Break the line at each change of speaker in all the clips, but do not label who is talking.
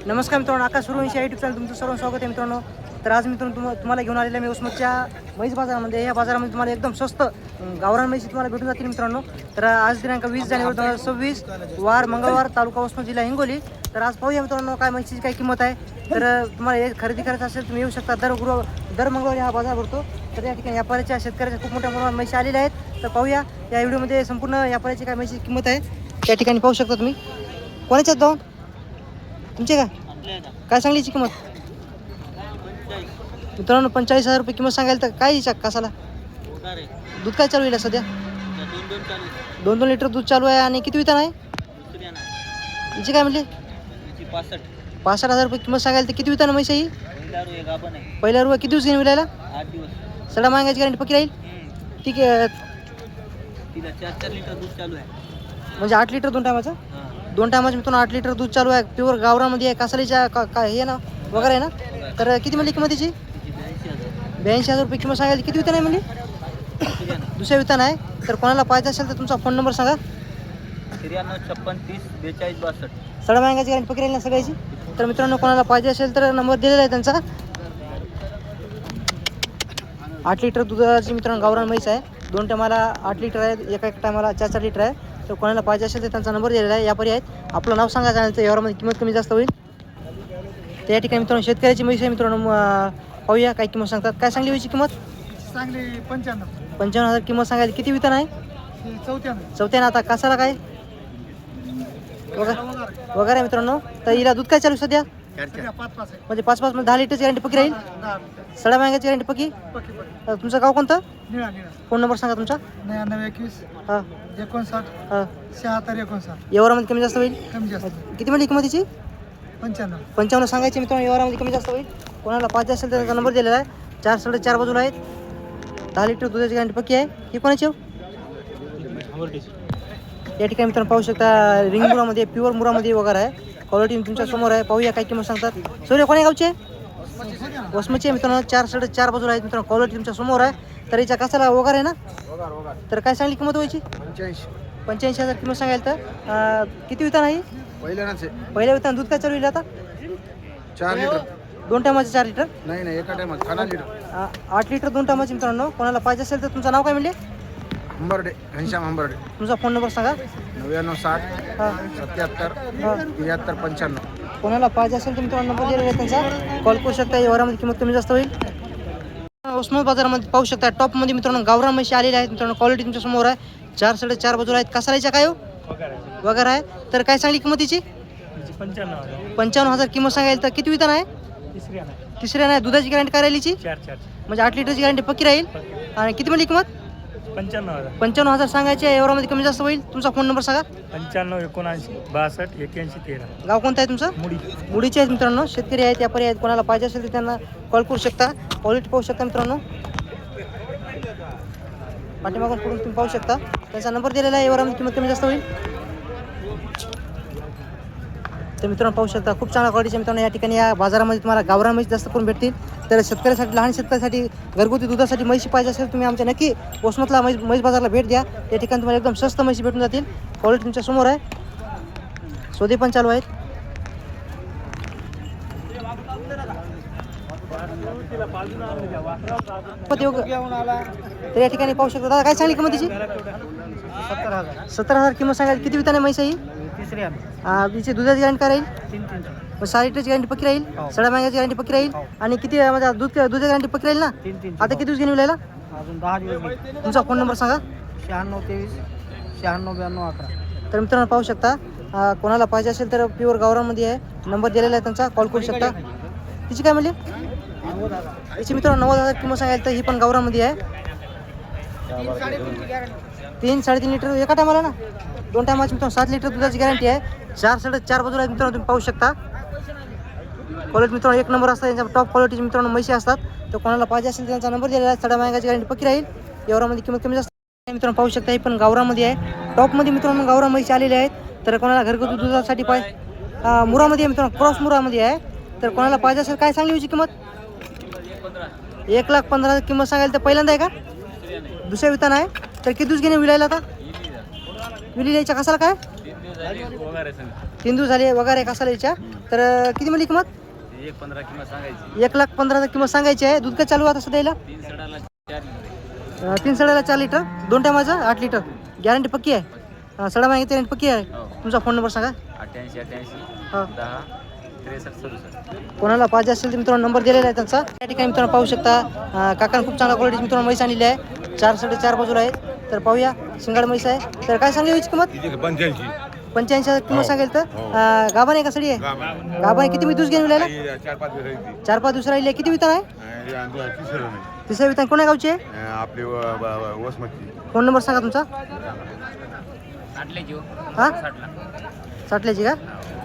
नमस्कार मित्रांनो, आकाश सूर्यवंशी या यूट्यूब चॅनल तुमचं सर्व स्वागत आहे मित्रांनो. तर आज मित्रांनो तुम्हाला घेऊन आलेला मी वसमतच्या म्हैस बाजारामध्ये. या बाजारामध्ये तुम्हाला एकदम स्वस्त गावरान म्हैस तुम्हाला भेटून जातील मित्रांनो. तर आज दिनांक 20 जानेवारी 2026 वार मंगळवार, तालुका वसमत, जिल्हा हिंगोली. तर आज पाहूया मित्रांनो काय म्हैसीची काय किंमत आहे. तर तुम्हाला हे खरेदी करायचं असेल तुम्ही येऊ शकता. दर मंगळवारी हा बाजार भरतो. तर या ठिकाणी व्यापाऱ्याच्या शेतकऱ्याच्या खूप मोठ्या प्रमाणात म्हैशी आलेल्या आहेत. तर पाहूया या व्हिडिओमध्ये संपूर्ण व्यापाऱ्याची काय म्हैसीची किंमत आहे. त्या ठिकाणी पाहू शकता तुम्ही. कोणाच्यात जाऊन तुमचे का काय सांगलीची किंमत मित्रांनो? 45,000 रुपये किंमत सांगायला. तर काय हिच्या कसाला दूध काय चालू आहे सध्या? 2-2 लिटर दूध चालू आहे. आणि किती वितान आहे हिची काय म्हणले? 65,000 रुपये किंमत सांगायला. तर किती वितान म्हैस ही? पहिल्या रुपये किती दिवस घेऊन विलायला?
8 दिवस.
सडा मागायची गॅरंटी पक्की राहील? ठीक आहे.
तिला 4 लिटर दूध चालू आहे.
म्हणजे 8 लिटर 2 टायमाचं? 2 टायमाचं मित्रांनो 8 लिटर दूध चालू आहे. प्युअर गावरामध्ये आहे. कासालीच्या काय हे ना वगैरे आहे ना. तर किती म्हणली किंमत तिची? 82,000 रुपये किंमत सांगायची. किती वितान आहे म्हणली? दुसऱ्या वितान आहे. तर कोणाला पाहिजे असेल तर तुमचा फोन नंबर सांगा.
93 56 30 42 62.
सडा मागायची गॅरंटी पक्की राहील ना सगळ्याची? तर मित्रांनो कोणाला पाहिजे असेल तर नंबर दिलेला आहे त्यांचा. 8 लिटर दुधाची मित्रांनो गावरान म्हैस आहे. 2 टायमाला 8 लिटर आहे. एका टायमाला 4-4 लिटर आहे. तर कोणाला पाहिजे असेल तर त्यांचा नंबर दिलेला आहे. यापारी आहेत. आपलं नाव सांगा चॅनलचं. यावरमध्ये किंमत कमी जास्त होईल. त्या ठिकाणी मित्रांनो शेतकऱ्याची म्हैस आहे मित्रांनो. पाहूया काय किंमत सांगतात. काय सांगली व्हायची किंमत?
चांगली 95.
55,000 किंमत सांगायची. किती वितान आहे? चौथ्यानं. आता कासाला काय वगैरे मित्रांनो. तर हिला दूध काय चालू सध्या?
5-5 आहे.
म्हणजे 5-5 मध्ये 10 लिटरची गॅरंटी पक्की राहील.
10.
सडा मागायची गॅरंटी पक्की. तुमचं गाव कोणतं?
निळा.
फोन नंबर सांगा तुमचा.
99 21
हां
59
हां
76 59.
व्यवहारामध्ये कमी जास्त होईल.
कमी जास्त.
किती म्हणली किंमतीची?
95.
55 सांगायची मित्रांनो. व्यवहारामध्ये कमी जास्त होईल. कोणाला पाहिजे असेल तर त्यांचा नंबर दिलेला आहे. 4-4.5 बाजूला आहेत. 10 लिटर दुधाची गॅरंटी पक्की आहे. ही कोणाची? या ठिकाणी मित्रांनो पाहू शकता. रिंग मुरामध्ये प्युअर मुरामध्ये वगैरे आहे. क्वालिटी तुमच्या समोर आहे. पाहूया काय किंमत सांगतात. सूर्य कोण्या गावचे? वसमतचे मित्रांनो. 4-4.5 बाजूला आहेत मित्रांनो. क्वालिटी तुमच्या समोर आहे. तर याच्या कसाला वगैरे आहे ना. तर काय सांगली किंमत व्हायची? 85,000 किंमत सांगायला. तर किती वितान आहे? पहिल्या वितान. दूध काय चालू आहे आता?
4 लिटर.
2 टायमाचे 4 लिटर.
नाही एका टायमात 4 लिटर.
8 लिटर 2 टायमाचे मित्रांनो. कोणाला पाहिजे असेल तर तुमचं नाव काय म्हणले?
हंबर्डे. घनश्याम हंबर्डे.
तुमचा फोन नंबर सांगा.
99 60
हां
77
हां
73 95.
कोणाला पाहिजे असेल तर मित्रांनो नंबर दिलेला आहे त्यांचा. कॉल करू शकता. व्यवहारामध्ये किंमत कमी जास्त होईल. उस्मानाबाद बाजारामध्ये पाहू शकता. टॉपमध्ये मित्रांनो गावरान म्हशी आलेल्या आहेत मित्रांनो. क्वालिटी तुमच्या समोर आहे. 4-4.5 बाजूला आहेत. कसालाच्या काय हो वगैरे आहे. तर काय सांगली किंमतीची? 55,000 किंमत सांगायला. तर किती वितान आहे? तिसऱ्या नाही. दुधाची गॅरंटी काय राहिलीची?
4
म्हणजे 8 लिटरची गॅरंटी पक्की राहील. आणि किती म्हणली किंमत? 55,000 सांगायची आहे. व्यवहारामध्ये कमी जास्त होईल. तुमचा फोन नंबर सांगा.
95 79 62 81 13.
गाव कोणतं आहे तुमचं? मुडीचे आहेत मित्रांनो. शेतकरी आहेत, व्यापारी आहेत. कोणाला पाहिजे असेल तर त्यांना कॉल करू शकता. क्वालिटी पाहू शकता मित्रांनो. पाठीमागून पुढून तुम्ही पाहू शकता. त्यांचा नंबर दिलेला आहे. व्यवहारामध्ये किंमत कमी जास्त होईल. तर मित्रांनो पाहू शकता खूप चांगल्या क्वालिटीचे मित्रांनो या ठिकाणी या बाजारामध्ये तुम्हाला गावरान म्हैस जास्त करून भेटतील. तर शेतकऱ्यासाठी, लहान शेतकऱ्यासाठी, घरगुती दुधासाठी म्हैशी पाहिजे असेल तुम्ही आमच्या नक्की वसमतला म्हैस बाजारला भेट द्या. या ठिकाणी तुम्हाला एकदम स्वस्त म्हैशी भेटून जातील. क्वालिटी तुमच्या समोर आहे. सौदे पण चालू आहेत. तर या ठिकाणी पाहू शकता. दादा काय सांगली किंमतीची? 70,000 किंमत सांगायची. किती वितान आहे म्हैस ही? तिची दुधाची गॅरंटी काय राहील? 6 लिटरची गॅरंटी पक्की राहील. सडा मागायची गॅरंटी पक्की राहील. आणि किती म्हणजे दुधाची गॅरंटी पक्की राहील ना. आता किती दिवस घेऊन विलायला?
अजून 10 दिवस.
तुमचा फोन नंबर सांगा.
96 23 96 92 11.
तर मित्रांनो पाहू शकता. कोणाला पाहिजे असेल तर प्युअर गावरामध्ये आहे. नंबर दिलेला आहे त्यांचा. कॉल करू शकता. तिची काय म्हणली? तिची मित्रांनो 90,000 किंमत सांगायला. तर ही पण गावरामध्ये आहे. 3-3.5 लिटर एका टायमाला ना. 2 टायमाची मित्रांनो 7 लिटर दुधाची गॅरंटी आहे. 4-4.5 बाजूला मित्रांनो तुम्ही पाहू शकता. क्वालिटी मित्रांनो 1 नंबर असतात. यांच्या टॉप क्वालिटीचे मित्रांनो म्हशी असतात. तर कोणाला पाहिजे असेल त्यांचा नंबर दिलेला आहे. सडा मागायची गॅरंटी पक्की राहील. व्यवहारामध्ये किंमत कमी जास्त मित्रांनो पाहू शकता. ही पण गावरामध्ये आहे. टॉपमध्ये मित्रांनो गावरान म्हशी आलेले आहेत. तर कोणाला घरगुती दुधासाठी मुरामध्ये आहे मित्रांनो. क्रॉस मुरामध्ये आहे. तर कोणाला पाहिजे असेल काय सांगली होती किंमत? 1,15,000 किंमत सांगायला. तर पहिल्यांदा आहे का? दुसऱ्या वितान आहे. तर किती दिवस घेणे विलायला आता? विली यायच्या कसाला काय 3 दिवस झाले वगैरे कसाला यायच्या. तर किती म्हणली किंमत?
1.15 किंमत सांगायची.
1,15,000 किंमत सांगायची आहे. दूध काय चालू आहे आता सध्याला? 3 सडाला 4 लिटर 2 टायमाचं 8 लिटर गॅरंटी पक्की आहे. सडा माहिती गॅरंटी पक्की आहे. तुमचा फोन नंबर सांगा.
88
हां
10 63 67.
कोणाला पाहिजे असेल तर मित्रांनो नंबर दिलेला आहे त्यांचा. त्या ठिकाणी मित्रांनो पाहू शकता काकांनी खूप चांगल्या क्वालिटीची मित्रांनो म्हैस आणलेली आहे. 4 साडेचार बाजूला आहेत. तर पाहूया शिंगाड म्हैस आहे. तर काय सांगली याची किंमत? 85,000 किंमत सांगेल. तर गाभण आहे का सडी आहे? गाभण आहे. किती मी दूध घेऊन राहिला? 4-5 दिवस राहिले. किती वितान आहे? तिसऱ्या वितान. कोण्या गावची आहे?
आपले वसमतची.
फोन नंबर सांगा तुमचा. हां साठल्याची का?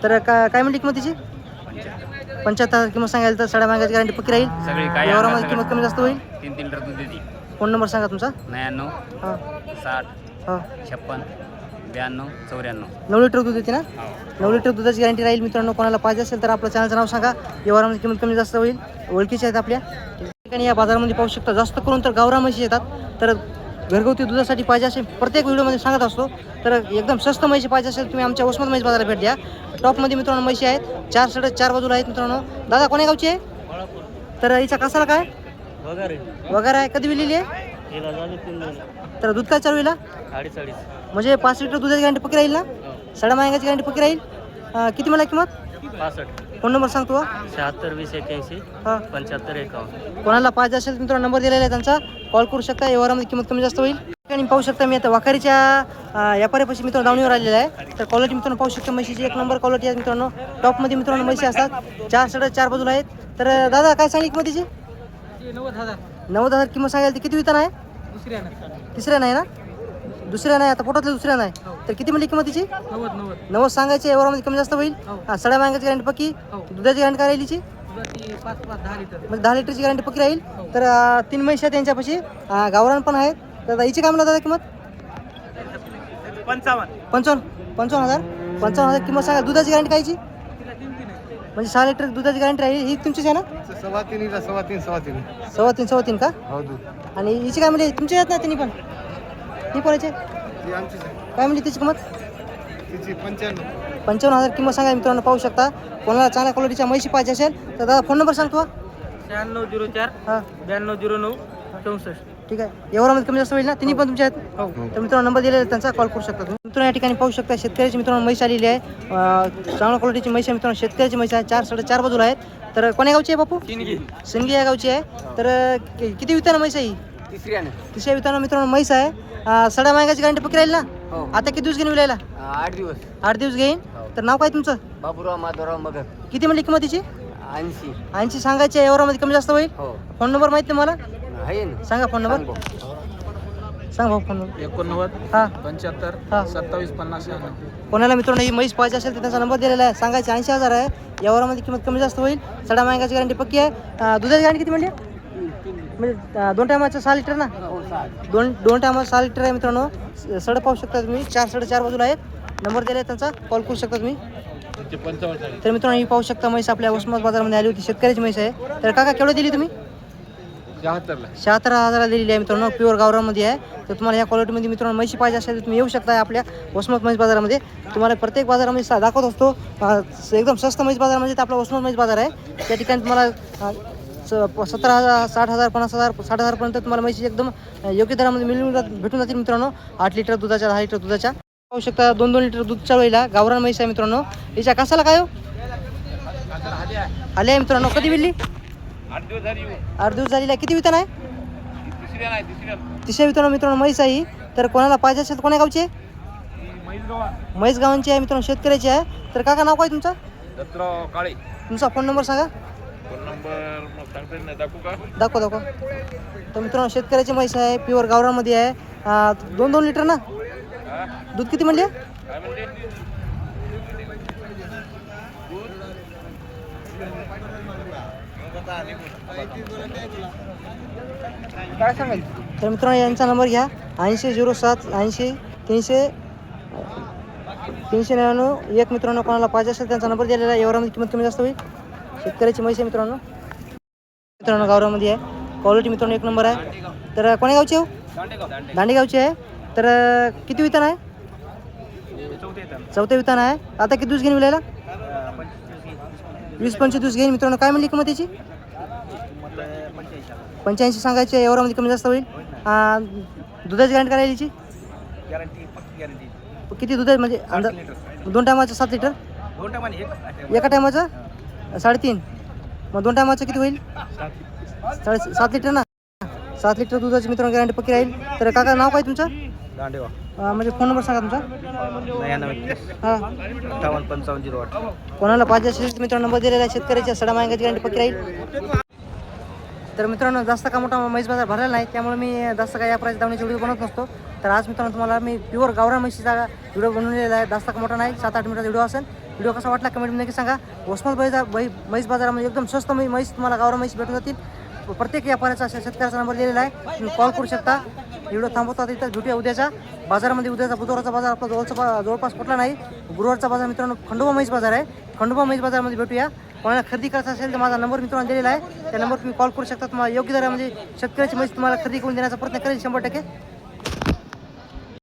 तर काय म्हणली किंमत तिची? 75,000 किंमत सांगायला. तर सड्या मागायची गॅरंटी पक्की राहील. व्यवहारामध्ये किंमत कमी जास्त होईल.
3 लिटर दूध देते.
फोन नंबर सांगा तुमचा.
99
हां
60
हां
56 92 94.
9 लिटर दूध येते ना? 9 लिटर दुधाची गॅरंटी राहील. मित्रांनो कोणाला पाहिजे असेल तर आपल्या चॅनलचं नाव सांगा. व्यवहारामध्ये किंमत कमी जास्त होईल. ओळखीचे आहेत आपल्या ठिकाणी. या बाजारामध्ये पाहू शकता जास्त करून तर गावरान म्हशी येतात. तर घरगुती दुधासाठी पाहिजे असेल प्रत्येक व्हिडिओमध्ये सांगत असतो. तर एकदम स्वस्त म्हशी पाहिजे असेल तुम्ही आमच्या वसमत म्हैस बाजाराला भेट द्या. टॉपमध्ये मित्रांनो म्हशी आहेत. 4 साडेचार बाजूला आहेत मित्रांनो. दादा कोण्या गावची आहे? तर हिचा कसाला काय वगैरे आहे? कधी विलेली आहे? तर दूध काय चालू आहे?
48.
म्हणजे 5 लिटर दुधाची गॅरंटी पक्की राहील ना? सड्या मागायची गॅरंटी पक्की राहील. किती मला किंमत?
65.
फोन नंबर सांगतो.
76 20 81
हां
75 51.
कोणाला पाहिजे असेल मित्रांनो नंबर दिलेला आहे त्यांचा. कॉल करू शकता. व्यवहारामध्ये किंमत कमी जास्त होईल. आणि पाहू शकता मी आता वाखारीच्या व्यापाऱ्यापाशी मित्रांनो दावणीवर आलेला आहे. तर क्वालिटी मित्रांनो पाहू शकता म्हशीची एक नंबर क्वालिटी आहे मित्रांनो. टॉपमध्ये मित्रांनो म्हशी असतात. 4 साडेचार बाजूला आहेत. तर दादा काय सांगली किंमत तिची? 90,000 किंमत सांगायला. किती वितान आहे? तिसऱ्या नाही ना? दुसऱ्या नाही. आता पोटातल्या दुसऱ्या नाही. तर किती म्हणली किंमत तिची? 90 सांगायची. व्यवहारामध्ये कमी जास्त होईल. सड्या मागायची गॅरंटी पक्की. दुधाची गॅरंटी काय राहील तिची? 10 लिटरची गॅरंटी पक्की राहील. तर 3 म्हशी आहेत त्यांच्यापाशी. गावरान पण आहेत. तर हिची काय म्हणला दादा किंमत? 55,000 किंमत सांगा. दुधाची गॅरंटी कायची? म्हणजे 6 लिटर दुधाची गॅरंटी राहील. ही तुमचीच आहे ना? 3.5 का? आणि हिची काय म्हणजे तुमची आहेत ना? तिन्ही पण ही कोणाची? काय म्हणजे तिची किंमत? 55,000 किंमत सांगा मित्रांनो. पाहू शकता. कोणाला चांगल्या क्वालिटीच्या म्हशी पाहिजे असेल तर दादा फोन नंबर सांगतो.
9604
हां
9209 64.
ठीक आहे. व्यवहारामध्ये कमी जास्त होईल ना? तिन्ही पण तुमच्या आहेत. तर मित्रांनो नंबर दिलेला आहे त्यांचा. कॉल करू शकता तुम्ही. मित्रांनो या ठिकाणी पाहू शकता शेतकऱ्याची मित्रांनो म्हैस आलेली आहे. चांगल्या क्वालिटीची म्हैस आहे मित्रांनो. शेतकऱ्याची म्हैस आहे. 4 साडेचार बाजूला आहेत. तर कोण्या गावची आहे बापू? सिंगी या गावची आहे. तर किती विताना म्हैस आहे ही? तिसऱ्या विताना मित्रांनो म्हैस आहे. सड्या मागायची गॅरंटी पक्की राहील ना? आता किती दिवस घेऊन विलायला? 8 दिवस घेईन. तर नाव काय तुमचं?
बाबूराव माधवराव मगर.
किती म्हणली किंमत तिची?
80
सांगायची. व्यवहारामध्ये कमी जास्त होईल. फोन नंबर माहिती तुम्हाला?
आहे ना?
सांगा फोन नंबर. सांग भाऊ फोन नंबर.
89
हां
75
हां
27 50 96.
कोणाला मित्रांनो ही म्हैस पाहिजे असेल तर त्यांचा नंबर दिलेला आहे. सांगायचे 80,000 आहे. व्यवहारामध्ये किंमत कमी जास्त होईल. सडा मागायची गॅरंटी पक्की आहे. दुधाची गॅरंटी किती म्हणली? म्हणजे 2 टायमाचं 6 लिटर ना? 2 टायमाचं 6 लिटर आहे मित्रांनो. सडा पाहू शकता तुम्ही. 4 साडेचार बाजूला आहेत. नंबर दिला आहे त्यांचा. कॉल करू शकता तुम्ही. तर मित्रांनो ही पाहू शकता म्हैस आपल्या उस्मानाबाद बाजारामध्ये आली होती. शेतकऱ्याची म्हैस आहे. तर काका केवढं दिली तुम्ही? 76,000 दिलेली आहे मित्रांनो. प्युअर गावरामध्ये आहे. तर तुम्हाला या क्वालिटीमध्ये मित्रांनो म्हशी पाहिजे असेल तर तुम्ही येऊ शकता आपल्या उस्मानाबाद म्हैस बाजारामध्ये. तुम्हाला प्रत्येक बाजारामध्ये दाखवत असतो. एकदम स्वस्त म्हैस बाजार म्हणजे आपला उस्मानाबाद म्हैस बाजार आहे. त्या ठिकाणी तुम्हाला 17,000 60,000 50,000 60,000पर्यंत तुम्हाला म्हशी एकदम योग्य दरामध्ये भेटून जातील मित्रांनो. 8 लिटर दुधाच्या 10 लिटर दुधाच्या पाहू शकता. 2-2 लिटर दूध चालवायला गावरान म्हैस आहे मित्रांनो. हिच्या कसाला काय हो? आले आहे मित्रांनो. कधी विल्ली? 8 दिवस झालेला आहे. किती वितान आहे? तिसऱ्या वितान मित्रांनो म्हैस आहे. तर कोणाला पाहिजे असेल कोण्या गावची आहे? म्हैस गावांची आहे मित्रांनो. शेतकऱ्याची आहे. तर काका नाव काय तुमचं?
काळे.
तुमचा फोन नंबर सांगा.
फोन नंबर दाखवू का?
दाखवा. तर मित्रांनो शेतकऱ्याची म्हैस आहे. प्युअर गावरामध्ये आहे. 2-2 लिटर ना? दूध किती म्हणले?
काय म्हणते?
काय सांगाल? तर मित्रांनो यांचा नंबर घ्या. 8007 80 300 399 1 मित्रांनो. कोणाला पाहिजे असेल त्यांचा नंबर दिलेला आहे. व्यवहारामध्ये किंमत कमी जास्त होईल. शेतकऱ्याची म्हैस आहे मित्रांनो गावरामध्ये आहे. क्वालिटी मित्रांनो 1 नंबर आहे. तर कोण्या गावची हो? दांडेगावची आहे. तर किती वितान आहे? चौथ्या वितान आहे. आता किती दिवस घेईन विलायला? 20-25 दिवस घेईन मित्रांनो. काय म्हणली किंमत त्याची? 85 सांगायची. एवढ्यामध्ये कमी जास्त होईल. दुधाची गॅरंटी करायला याची किती दूध आहे म्हणजे अंदाज? 2 टायमाचं 7 लिटर. एका टायमाचं 3.5. मग 2 टायमाचं किती होईल? 7 लिटर ना. 7 लिटर दुधाची मित्रांनो गॅरंटी पक्की राहील. तर काका नाव काय तुमचं? म्हणजे फोन नंबर सांगा तुमचा. हां
58-55-08.
कोणाला पाहिजे असेल तर मित्रांनो नंबर दिलेला आहे. शेतकऱ्याच्या सडा मागायची गॅरंटी पक्की राहील. तर मित्रांनो जास्त का मोठा म्हैस बाजार भरलेला नाही, त्यामुळे मी जास्त काय या प्राईस दावण्याची व्हिडिओ बनवत नसतो. तर आज मित्रांनो तुम्हाला मी प्युअर गावरान म्हशीचा व्हिडिओ बनवलेला आहे. जास्त का मोठा नाही, 7-8 मिनिटाचा व्हिडिओ असेल. व्हिडिओ कसा वाटला कमेंटमध्ये नक्की सांगा. म्हैस बाजारामध्ये एकदम स्वस्त म्हैस तुम्हाला गावरान म्हैस भेटून जातील. प्रत्येक व्यापाऱ्याचा शेतकऱ्याचा नंबर दिलेला आहे. तुम्ही कॉल करू शकता. व्हिडिओ थांबवता तिथं भेटूया उद्याचा बाजारामध्ये. उद्याचा बुधवारचा बाजार आपला जवळपास कुठला नाही. गुरुवारचा बाजार मित्रांनो खंडोबा म्हैस बाजार आहे. खंडोबा म्हैस बाजारामध्ये भेटूया. कोणाला खरेदी करायचं असेल तर माझा नंबर मित्रांनो दिलेला आहे. त्या नंबर तुम्ही कॉल करू शकता. तुम्हाला योग्य दरामध्ये शेतकऱ्याची म्हैस तुम्हाला खरेदी करून देण्याचा प्रयत्न करेल 100%.